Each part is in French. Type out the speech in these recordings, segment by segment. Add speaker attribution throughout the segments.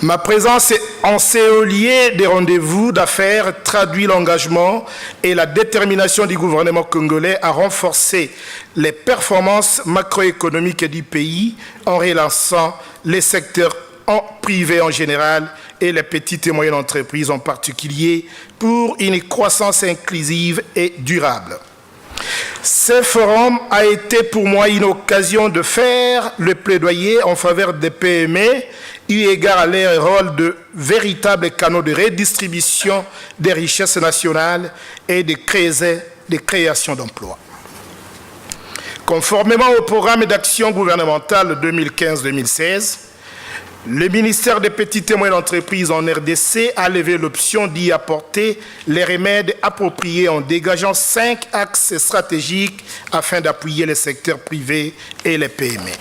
Speaker 1: Ma présence en ces lieux des rendez-vous d'affaires traduit l'engagement et la détermination du gouvernement congolais à renforcer les performances macroéconomiques du pays en relançant les secteurs privés en général et les petites et moyennes entreprises en particulier pour une croissance inclusive et durable. Ce forum a été pour moi une occasion de faire le plaidoyer en faveur des PME, eu égard à leur rôle de véritable canaux de redistribution des richesses nationales et de création d'emplois. Conformément au programme d'action gouvernemental 2015-2016, le ministère des Petites et Moyennes Entreprises en RDC a levé l'option d'y apporter les remèdes appropriés en dégageant 5 axes stratégiques afin d'appuyer les secteurs privés et les PME.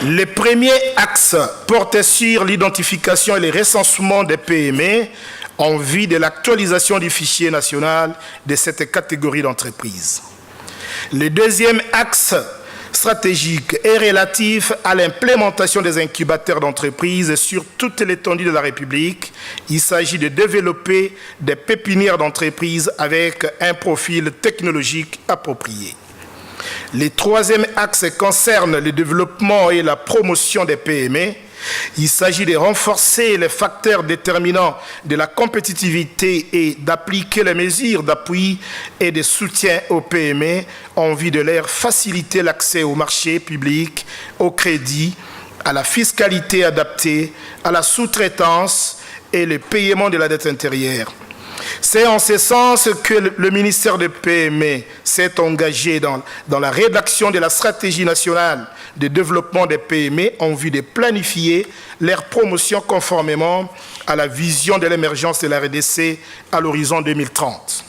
Speaker 1: Le premier axe portait sur l'identification et le recensement des PME en vue de l'actualisation du fichier national de cette catégorie d'entreprises. Le deuxième axe stratégique est relatif à l'implémentation des incubateurs d'entreprises sur toute l'étendue de la République. Il s'agit de développer des pépinières d'entreprises avec un profil technologique approprié. Le troisième axe concerne le développement et la promotion des PME. Il s'agit de renforcer les facteurs déterminants de la compétitivité et d'appliquer les mesures d'appui et de soutien aux PME en vue de leur faciliter l'accès au marché public, au crédit, à la fiscalité adaptée, à la sous-traitance et le paiement de la dette intérieure. C'est en ce sens que le ministère des PME s'est engagé dans la rédaction de la stratégie nationale de développement des PME en vue de planifier leur promotion conformément à la vision de l'émergence de la RDC à l'horizon 2030.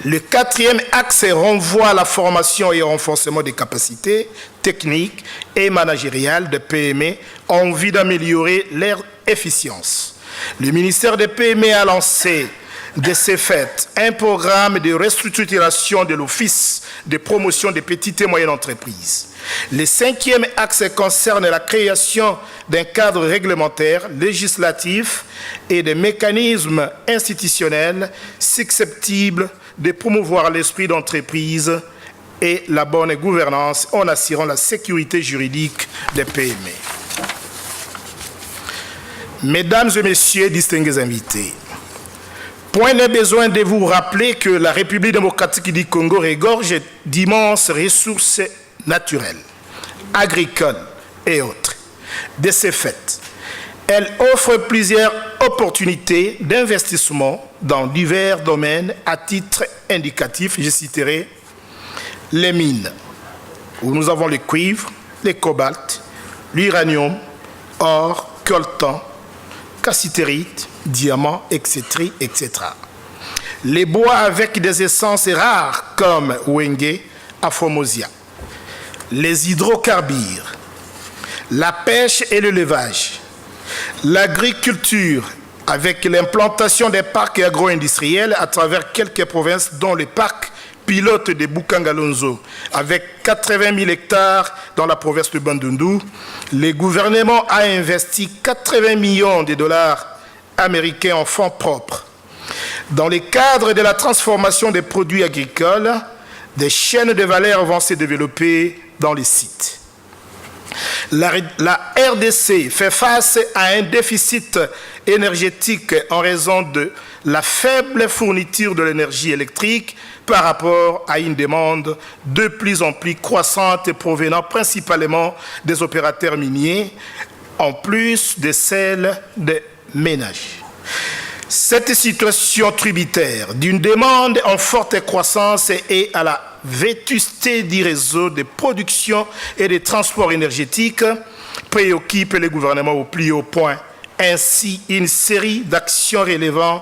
Speaker 1: Le quatrième axe renvoie à la formation et au renforcement des capacités techniques et managériales des PME en vue d'améliorer leur efficience. Le ministère des PME a lancé de ce fait un programme de restructuration de l'Office de promotion des petites et moyennes entreprises. Le cinquième axe concerne la création d'un cadre réglementaire, législatif et de mécanismes institutionnels susceptibles de promouvoir l'esprit d'entreprise et la bonne gouvernance en assurant la sécurité juridique des PME. Mesdames et messieurs, distingués invités, point n'est besoin de vous rappeler que la République démocratique du Congo regorge d'immenses ressources naturelles, agricoles et autres. De ce fait, elle offre plusieurs opportunités d'investissement dans divers domaines. À titre indicatif, je citerai les mines, où nous avons le cuivre, le cobalt, l'uranium, or, coltan, cassitérite, diamants, etc., etc. Les bois avec des essences rares comme Wenge, Afomosia. Les hydrocarbures, la pêche et l'élevage, l'agriculture avec l'implantation des parcs agro-industriels à travers quelques provinces dont le parc pilote de Bukangalonzo avec 80 000 hectares dans la province de Bandundu. Le gouvernement a investi 80 millions de dollars américains en fonds propres. Dans le cadre de la transformation des produits agricoles, des chaînes de valeur vont se développer dans les sites. La RDC fait face à un déficit énergétique en raison de la faible fourniture de l'énergie électrique par rapport à une demande de plus en plus croissante provenant principalement des opérateurs miniers, en plus de celle des ménages. Cette situation tributaire d'une demande en forte croissance et à la vétusté du réseau de production et de transport énergétique préoccupe le gouvernement au plus haut point. Ainsi, une série d'actions relevant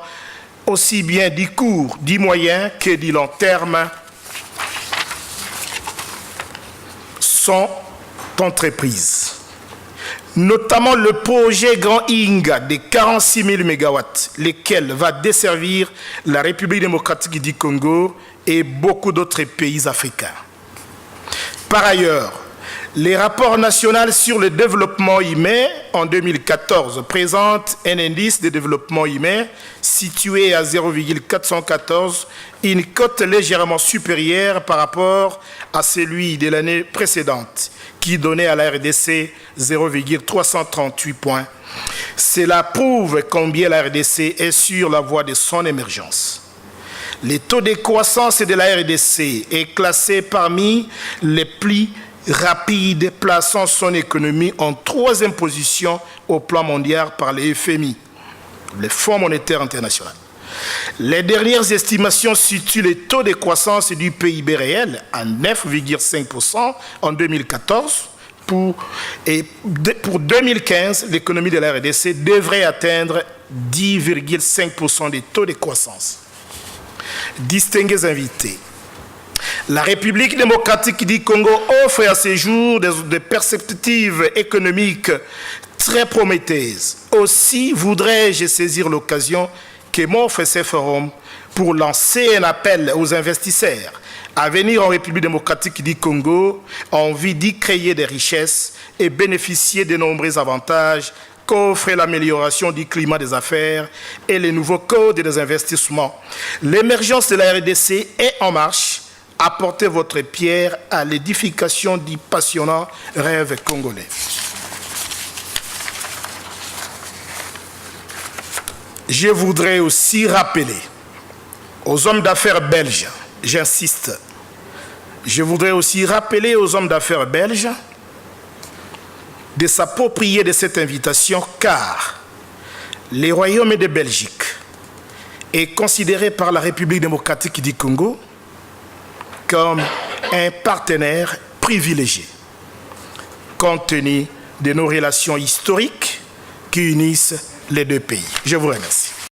Speaker 1: aussi bien du court, du moyen que du long terme sont entreprises. Notamment le projet Grand Inga de 46 000 MW, lequel va desservir la République démocratique du Congo et beaucoup d'autres pays africains. Par ailleurs, Les rapports nationaux sur le développement humain en 2014 présentent un indice de développement humain situé à 0,414, une cote légèrement supérieure par rapport à celui de l'année précédente, qui donnait à la RDC 0,338 points. Cela prouve combien la RDC est sur la voie de son émergence. Le taux de croissance de la RDC est classé parmi les plus rapide, plaçant son économie en 3e position au plan mondial par le FMI, le Fonds monétaire international. Les dernières estimations situent le taux de croissance du PIB réel à 9,5% en 2014. Pour 2015, l'économie de la RDC devrait atteindre 10,5% des taux de croissance. Distingués invités, la République démocratique du Congo offre à ce jour des perspectives économiques très prometteuses. Aussi voudrais-je saisir l'occasion que m'offre ce forum pour lancer un appel aux investisseurs à venir en République démocratique du Congo en vue d'y créer des richesses et bénéficier de nombreux avantages qu'offre l'amélioration du climat des affaires et les nouveaux codes des investissements. L'émergence de la RDC est en marche. Apportez votre pierre à l'édification du passionnant rêve congolais. Je voudrais aussi rappeler aux hommes d'affaires belges, j'insiste, je voudrais aussi rappeler aux hommes d'affaires belges de s'approprier de cette invitation, car le Royaume de Belgique est considéré par la République démocratique du Congo comme un partenaire privilégié, compte tenu de nos relations historiques qui unissent les deux pays. Je vous remercie.